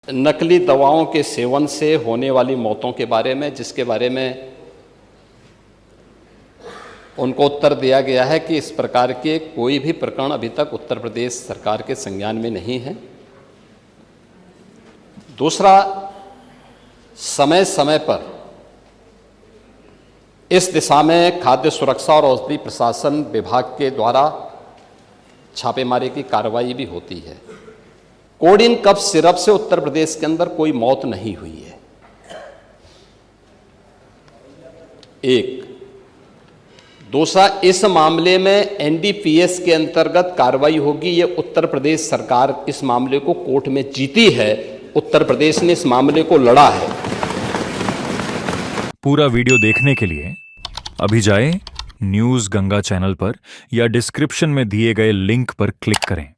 नकली दवाओं के सेवन से होने वाली मौतों के बारे में, जिसके बारे में उनको उत्तर दिया गया है कि इस प्रकार के कोई भी प्रकरण अभी तक उत्तर प्रदेश सरकार के संज्ञान में नहीं है। दूसरा, समय समय पर इस दिशा में खाद्य सुरक्षा और औषधि प्रशासन विभाग के द्वारा छापेमारी की कार्रवाई भी होती है। कोडिन कफ सिरप से उत्तर प्रदेश के अंदर कोई मौत नहीं हुई है। एक। दूसरा, इस मामले में एनडीपीएस के अंतर्गत कार्रवाई होगी। ये उत्तर प्रदेश सरकार इस मामले को कोर्ट में जीती है, उत्तर प्रदेश ने इस मामले को लड़ा है। पूरा वीडियो देखने के लिए अभी जाएं न्यूज़ गंगा चैनल पर या डिस्क्रिप्शन में दिए गए लिंक पर क्लिक करें।